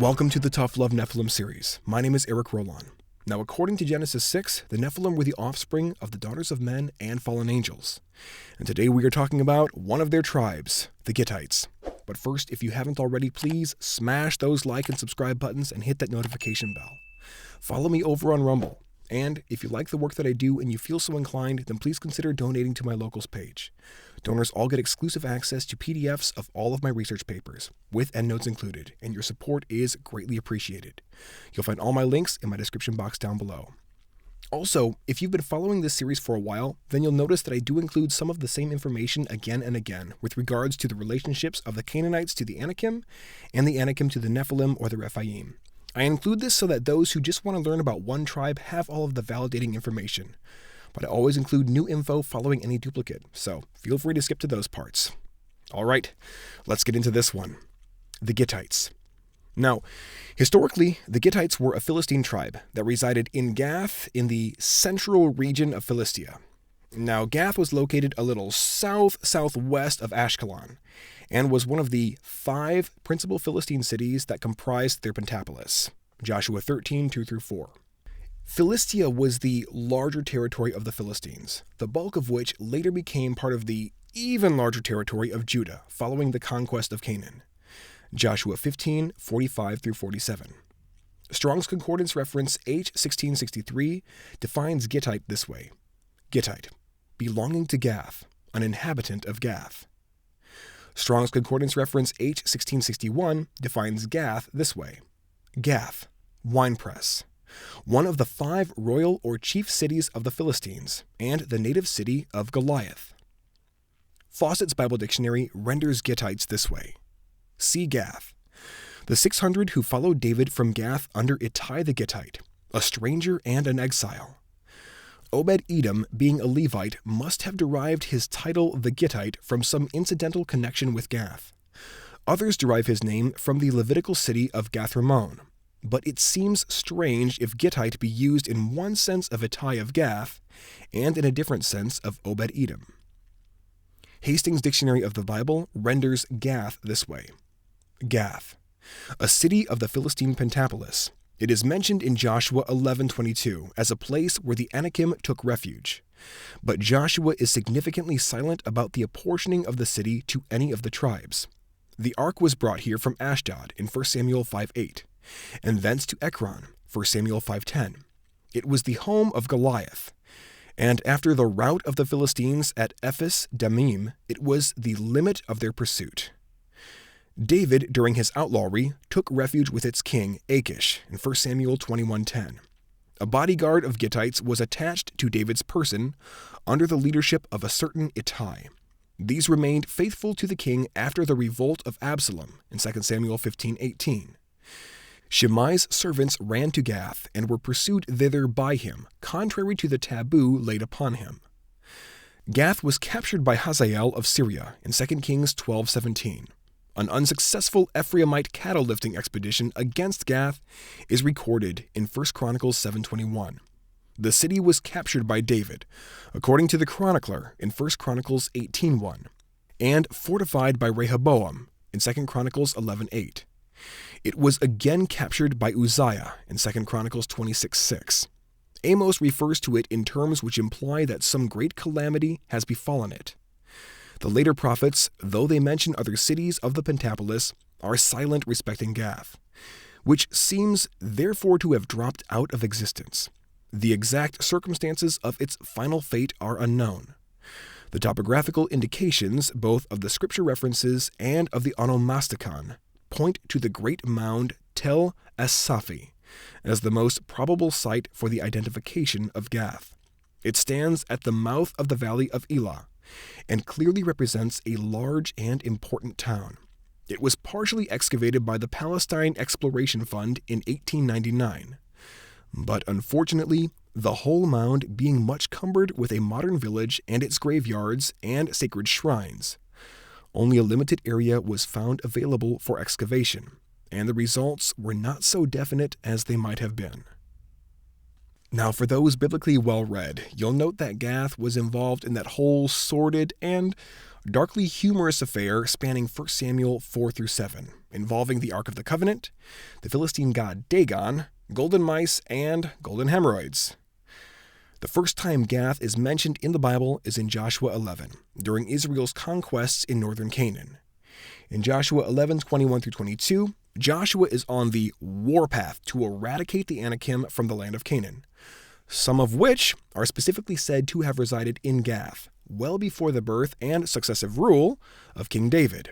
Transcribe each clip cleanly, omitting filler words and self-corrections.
Welcome to the Tough Love Nephilim series. My name is Eric Rolon. Now, according to Genesis 6, the Nephilim were the offspring of the daughters of men and fallen angels. And today we are talking about one of their tribes, the Gittites. But first, if you haven't already, please smash those like and subscribe buttons and hit that notification bell. Follow me over on Rumble. And if you like the work that I do and you feel so inclined, then please consider donating to my locals page. Donors all get exclusive access to PDFs of all of my research papers, with endnotes included, and your support is greatly appreciated. You'll find all my links in my description box down below. Also, if you've been following this series for a while, then you'll notice that I do include some of the same information again and again with regards to the relationships of the Canaanites to the Anakim and the Anakim to the Nephilim or the Rephaim. I include this so that those who just want to learn about one tribe have all of the validating information. But I always include new info following any duplicate, so feel free to skip to those parts. All right, let's get into this one. The Gittites. Now, historically, the Gittites were a Philistine tribe that resided in Gath in the central region of Philistia. Now, Gath was located a little southwest of Ashkelon, and was one of the 5 principal Philistine cities that comprised their pentapolis. Joshua 13, 2-4. Philistia was the larger territory of the Philistines, the bulk of which later became part of the even larger territory of Judah following the conquest of Canaan. Joshua 15, 45-47. Strong's Concordance reference H1663 defines Gittite this way: Gittite, belonging to Gath, an inhabitant of Gath. Strong's Concordance reference H1661 defines Gath this way: Gath, winepress, one of the 5 royal or chief cities of the Philistines, and the native city of Goliath. Fawcett's Bible Dictionary renders Gittites this way: see Gath, the 600 who followed David from Gath under Ittai the Gittite, a stranger and an exile. Obed-Edom, being a Levite, must have derived his title the Gittite from some incidental connection with Gath. Others derive his name from the Levitical city of Gath-Rimmon, but it seems strange if Gittite be used in one sense of Ittai of Gath and in a different sense of Obed-Edom. Hastings Dictionary of the Bible renders Gath this way: Gath, a city of the Philistine pentapolis. It is mentioned in Joshua 11:22 as a place where the Anakim took refuge, but Joshua is significantly silent about the apportioning of the city to any of the tribes. The ark was brought here from Ashdod in 1 Samuel 5:8, and thence to Ekron, 1 Samuel 5:10. It was the home of Goliath, and after the rout of the Philistines at Ephes Dammim, it was the limit of their pursuit. David, during his outlawry, took refuge with its king, Achish, in 1 Samuel 21:10. A bodyguard of Gittites was attached to David's person under the leadership of a certain Ittai. These remained faithful to the king after the revolt of Absalom in 2 Samuel 15:18. Shimei's servants ran to Gath and were pursued thither by him, contrary to the taboo laid upon him. Gath was captured by Hazael of Syria in 2 Kings 12:17. An unsuccessful Ephraimite cattle-lifting expedition against Gath is recorded in 1 Chronicles 7:21. The city was captured by David, according to the chronicler in 1 Chronicles 18:1, and fortified by Rehoboam in 2 Chronicles 11:8. It was again captured by Uzziah in 2 Chronicles 26:6. Amos refers to it in terms which imply that some great calamity has befallen it. The later prophets, though they mention other cities of the pentapolis, are silent respecting Gath, which seems therefore to have dropped out of existence. The exact circumstances of its final fate are unknown. The topographical indications, both of the scripture references and of the onomasticon, point to the great mound Tel Es-Safi as the most probable site for the identification of Gath. It stands at the mouth of the valley of Elah, and clearly represents a large and important town. It was partially excavated by the Palestine Exploration Fund in 1899, but unfortunately, the whole mound being much cumbered with a modern village and its graveyards and sacred shrines, only a limited area was found available for excavation, and the results were not so definite as they might have been. Now, for those biblically well-read, you'll note that Gath was involved in that whole sordid and darkly humorous affair spanning 1 Samuel 4-7, involving the Ark of the Covenant, the Philistine god Dagon, golden mice, and golden hemorrhoids. The first time Gath is mentioned in the Bible is in Joshua 11, during Israel's conquests in northern Canaan. In Joshua 11:21-22, Joshua is on the warpath to eradicate the Anakim from the land of Canaan, some of which are specifically said to have resided in Gath, well before the birth and successive rule of King David.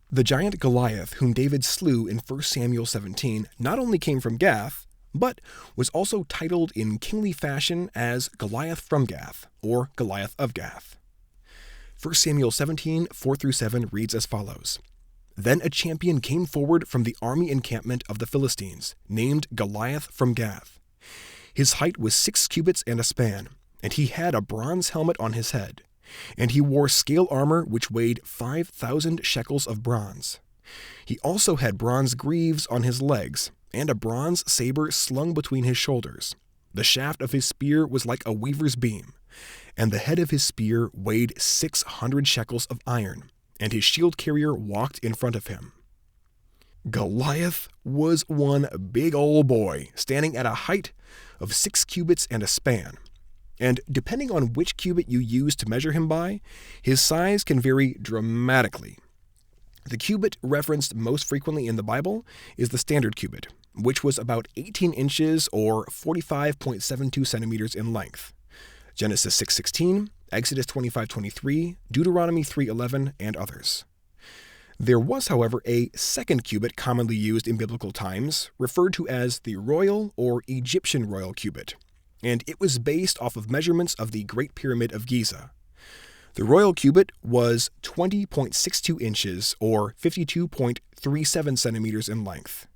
The giant Goliath, whom David slew in 1 Samuel 17, not only came from Gath, but was also titled in kingly fashion as Goliath from Gath, or Goliath of Gath. 1 Samuel 17, 4-7 reads as follows. Then a champion came forward from the army encampment of the Philistines, named Goliath from Gath. His height was 6 cubits and a span, and he had a bronze helmet on his head. And he wore scale armor which weighed 5,000 shekels of bronze. He also had bronze greaves on his legs, and a bronze saber slung between his shoulders. The shaft of his spear was like a weaver's beam, and the head of his spear weighed 600 shekels of iron, and his shield carrier walked in front of him. Goliath was one big old boy, standing at a height of 6 cubits and a span. And depending on which cubit you use to measure him by, his size can vary dramatically. The cubit referenced most frequently in the Bible is the standard cubit, which was about 18 inches or 45.72 centimeters in length. Genesis 6:16, Exodus 25:23, Deuteronomy 3:11, and others. There was, however, a second cubit commonly used in biblical times, referred to as the royal or Egyptian royal cubit, and it was based off of measurements of the Great Pyramid of Giza. The royal cubit was 20.62 inches or 52.37 centimeters in length.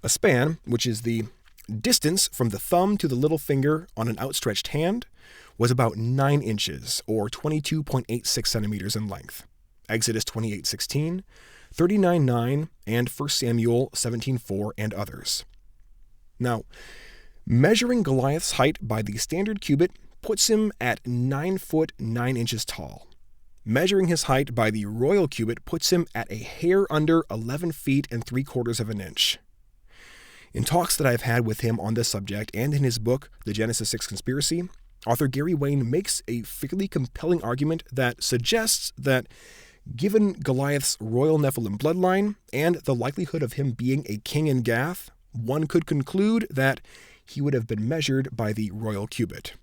A span, which is the distance from the thumb to the little finger on an outstretched hand, was about 9 inches or 22.86 centimeters in length. Exodus 28:16, 39:9, and 1 Samuel 17:4, and others. Now, measuring Goliath's height by the standard cubit puts him at 9 foot 9 inches tall. Measuring his height by the royal cubit puts him at a hair under 11 feet and 3/4 of an inch. In talks that I've had with him on this subject and in his book, The Genesis 6 Conspiracy, author Gary Wayne makes a fairly compelling argument that suggests that given Goliath's royal Nephilim bloodline and the likelihood of him being a king in Gath, one could conclude that he would have been measured by the royal cubit.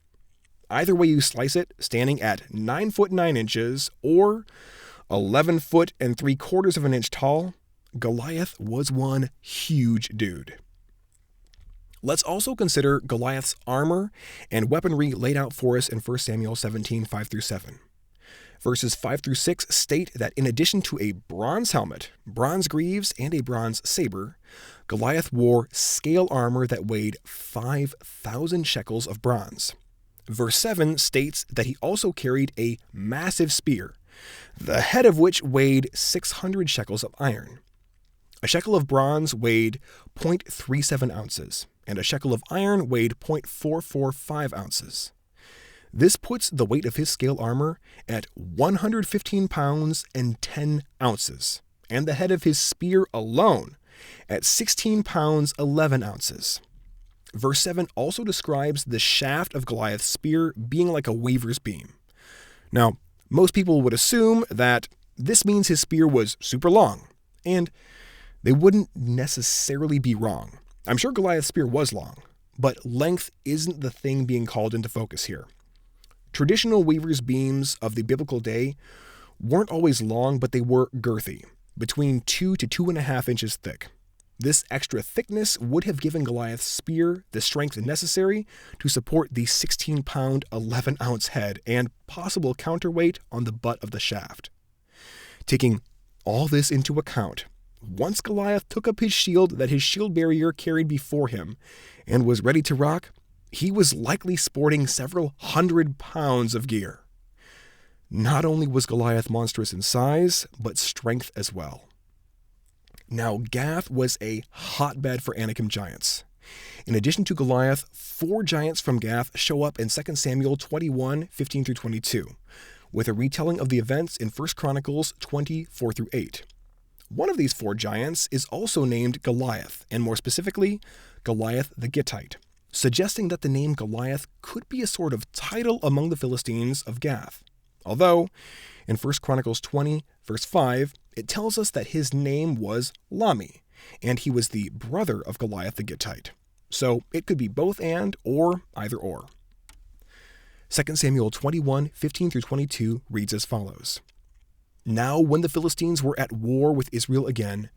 Either way you slice it, standing at 9 foot 9 inches or 11 foot and 3/4 of an inch tall, Goliath was one huge dude. Let's also consider Goliath's armor and weaponry laid out for us in 1 Samuel 17, 5-7. Verses 5-6 state that in addition to a bronze helmet, bronze greaves, and a bronze saber, Goliath wore scale armor that weighed 5,000 shekels of bronze. Verse 7 states that he also carried a massive spear, the head of which weighed 600 shekels of iron. A shekel of bronze weighed 0.37 ounces, and a shekel of iron weighed 0.445 ounces. This puts the weight of his scale armor at 115 pounds and 10 ounces, and the head of his spear alone at 16 pounds 11 ounces. Verse 7 also describes the shaft of Goliath's spear being like a weaver's beam. Now, most people would assume that this means his spear was super long, and they wouldn't necessarily be wrong. I'm sure Goliath's spear was long, but length isn't the thing being called into focus here. Traditional weaver's beams of the biblical day weren't always long, but they were girthy, between 2 to 2.5 inches thick. This extra thickness would have given Goliath's spear the strength necessary to support the 16-pound, 11-ounce head and possible counterweight on the butt of the shaft. Taking all this into account, once Goliath took up his shield that his shield bearer carried before him and was ready to rock, he was likely sporting several 100 pounds of gear. Not only was Goliath monstrous in size, but strength as well. Now, Gath was a hotbed for Anakim giants. In addition to Goliath, 4 giants from Gath show up in 2 Samuel 21, 15-22, with a retelling of the events in 1 Chronicles 20, 4-8. One of these 4 giants is also named Goliath, and more specifically, Goliath the Gittite, suggesting that the name Goliath could be a sort of title among the Philistines of Gath. Although, in 1 Chronicles 20, verse 5, it tells us that his name was Lami, and he was the brother of Goliath the Gittite. So it could be both and, or either or. 2 Samuel 21, 15 through 22 reads as follows. Now when the Philistines were at war with Israel again,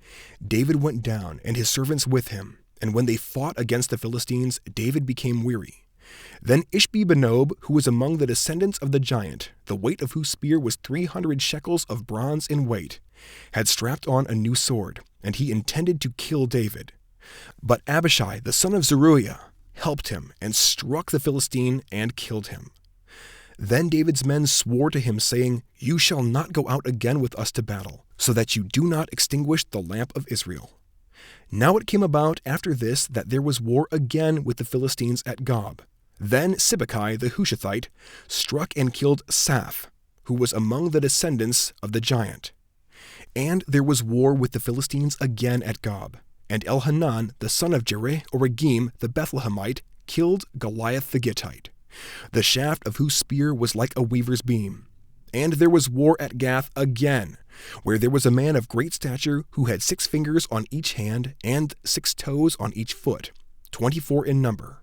David went down and his servants with him, and when they fought against the Philistines, David became weary. Then Ishbi-Benob, who was among the descendants of the giant, the weight of whose spear was 300 shekels of bronze in weight, had strapped on a new sword, and he intended to kill David. But Abishai, the son of Zeruiah, helped him and struck the Philistine and killed him. Then David's men swore to him, saying, You shall not go out again with us to battle, so that you do not extinguish the lamp of Israel. Now it came about after this that there was war again with the Philistines at Gob. Then Sibbecai the Hushathite struck and killed Saph, who was among the descendants of the giant. And there was war with the Philistines again at Gob. And Elhanan, the son of Jereh-Oregim the Bethlehemite, killed Goliath the Gittite, the shaft of whose spear was like a weaver's beam. And there was war at Gath again, where there was a man of great stature who had 6 fingers on each hand and 6 toes on each foot, 24 in number.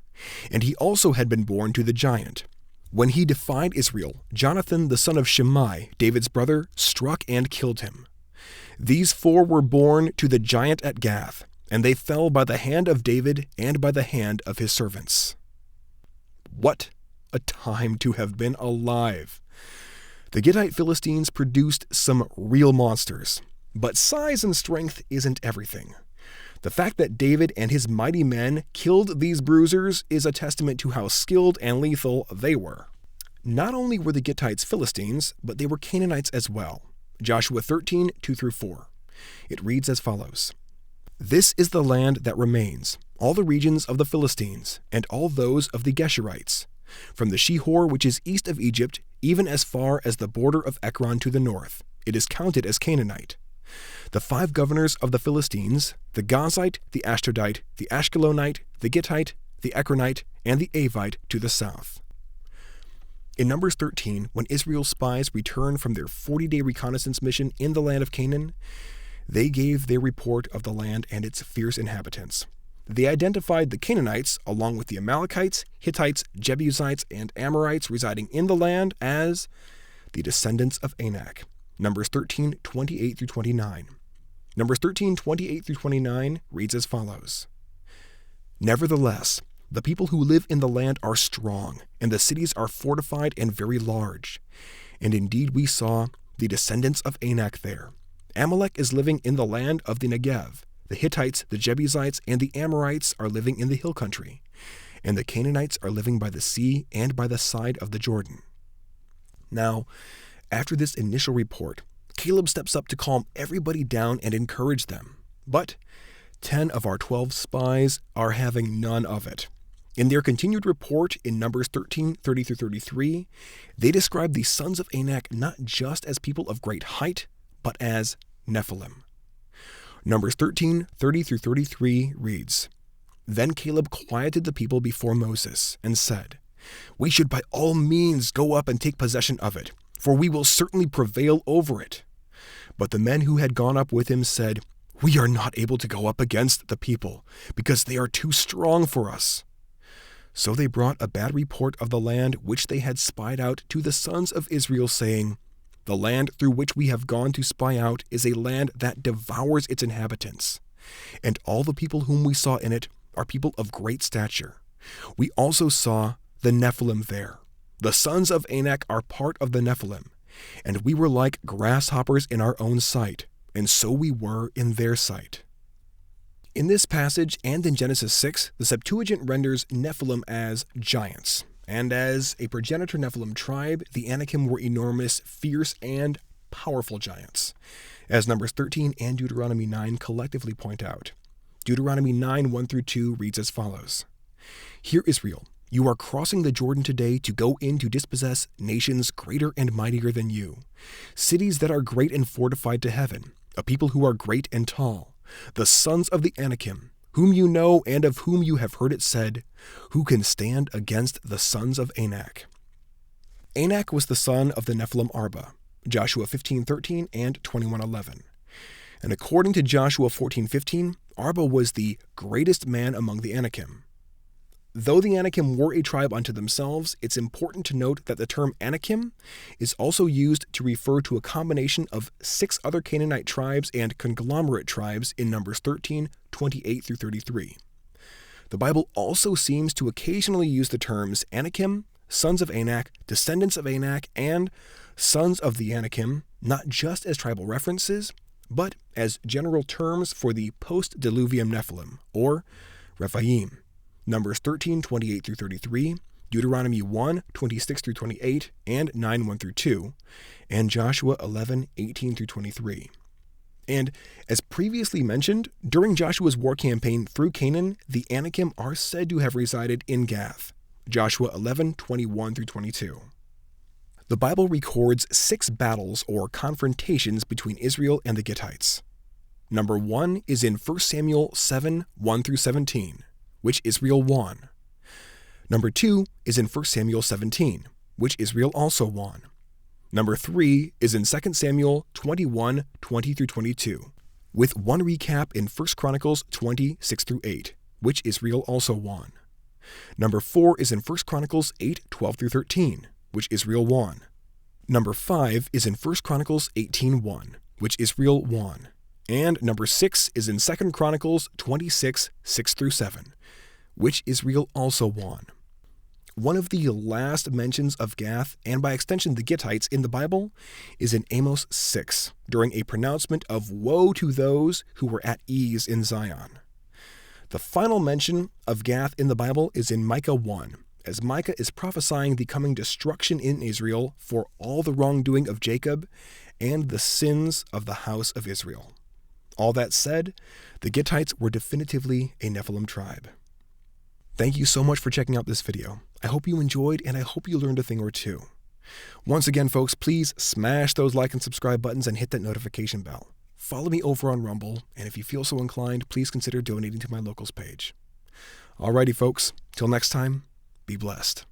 And he also had been born to the giant. When he defied Israel, Jonathan the son of Shimei, David's brother, struck and killed him. These 4 were born to the giant at Gath, and they fell by the hand of David and by the hand of his servants. What a time to have been alive! The Gittite Philistines produced some real monsters, but size and strength isn't everything. The fact that David and his mighty men killed these bruisers is a testament to how skilled and lethal they were. Not only were the Gittites Philistines, but they were Canaanites as well. Joshua 13, 2 through 4. It reads as follows. This is the land that remains, all the regions of the Philistines, and all those of the Geshurites, from the Shihor which is east of Egypt, even as far as the border of Ekron to the north. It is counted as Canaanite. The 5 governors of the Philistines, the Gazite, the Ashdodite, the Ashkelonite, the Gittite, the Ekronite, and the Avite to the south. In Numbers 13, when Israel's spies returned from their 40-day reconnaissance mission in the land of Canaan, they gave their report of the land and its fierce inhabitants. They identified the Canaanites, along with the Amalekites, Hittites, Jebusites, and Amorites residing in the land as the descendants of Anak. Numbers 13, 28 through 29. Numbers 13, 28 through 29 reads as follows. Nevertheless, the people who live in the land are strong, and the cities are fortified and very large. And indeed we saw the descendants of Anak there. Amalek is living in the land of the Negev. The Hittites, the Jebusites, and the Amorites are living in the hill country. And the Canaanites are living by the sea and by the side of the Jordan. Now, after this initial report, Caleb steps up to calm everybody down and encourage them. But 10 of our 12 spies are having none of it. In their continued report in Numbers 13, 30 through 33, they describe the sons of Anak not just as people of great height, but as Nephilim. Numbers 13, 30 through 33 reads, Then Caleb quieted the people before Moses and said, We should by all means go up and take possession of it, for we will certainly prevail over it. But the men who had gone up with him said, We are not able to go up against the people, because they are too strong for us. So they brought a bad report of the land which they had spied out to the sons of Israel, saying, The land through which we have gone to spy out is a land that devours its inhabitants. And all the people whom we saw in it are people of great stature. We also saw the Nephilim there. The sons of Anak are part of the Nephilim, and we were like grasshoppers in our own sight, and so we were in their sight. In this passage and in Genesis 6, the Septuagint renders Nephilim as giants, and as a progenitor Nephilim tribe, the Anakim were enormous, fierce, and powerful giants, as Numbers 13 and Deuteronomy 9 collectively point out. Deuteronomy 9, 1 through 2 reads as follows. Hear Israel, you are crossing the Jordan today to go in to dispossess nations greater and mightier than you, cities that are great and fortified to heaven. a people who are great and tall, the sons of the Anakim, whom you know and of whom you have heard it said, who can stand against the sons of Anak? Anak was the son of the Nephilim Arba, Joshua 15:13 and 21:11. And according to Joshua 14:15, Arba was the greatest man among the Anakim. Though the Anakim were a tribe unto themselves, it's important to note that the term Anakim is also used to refer to a combination of 6 other Canaanite tribes and conglomerate tribes in Numbers 13:28 through 33. The Bible also seems to occasionally use the terms Anakim, sons of Anak, descendants of Anak, and sons of the Anakim, not just as tribal references, but as general terms for the post-diluvium Nephilim, or Rephaim. Numbers 13:28 through 33, Deuteronomy 1:26 through 28, and 9:1 through 2, and Joshua 11:18 through 23. And as previously mentioned, during Joshua's war campaign through Canaan, the Anakim are said to have resided in Gath, Joshua 11:21 through 22. The Bible records 6 battles or confrontations between Israel and the Gittites. Number 1 is in 1 Samuel 7:1 through 17, which Israel won. Number 2 is in 1 Samuel 17, which Israel also won. Number 3 is in 2 Samuel 21:20 through 22, with one recap in 1 Chronicles 20:6 through 8, which Israel also won. Number 4 is in 1 Chronicles 8:12 through 13, which Israel won. Number 5 is in 1 Chronicles 18:1, which Israel won. And number 6 is in 2 Chronicles 26:6 through 7, which Israel also won. One of the last mentions of Gath, and by extension the Gittites, in the Bible is in Amos 6, during a pronouncement of woe to those who were at ease in Zion. The final mention of Gath in the Bible is in Micah 1, as Micah is prophesying the coming destruction in Israel for all the wrongdoing of Jacob and the sins of the house of Israel. All that said, the Gittites were definitively a Nephilim tribe. Thank you so much for checking out this video. I hope you enjoyed, and I hope you learned a thing or two. Once again, folks, please smash those like and subscribe buttons and hit that notification bell. Follow me over on Rumble, and if you feel so inclined, please consider donating to my locals page. Alrighty, folks, till next time, be blessed.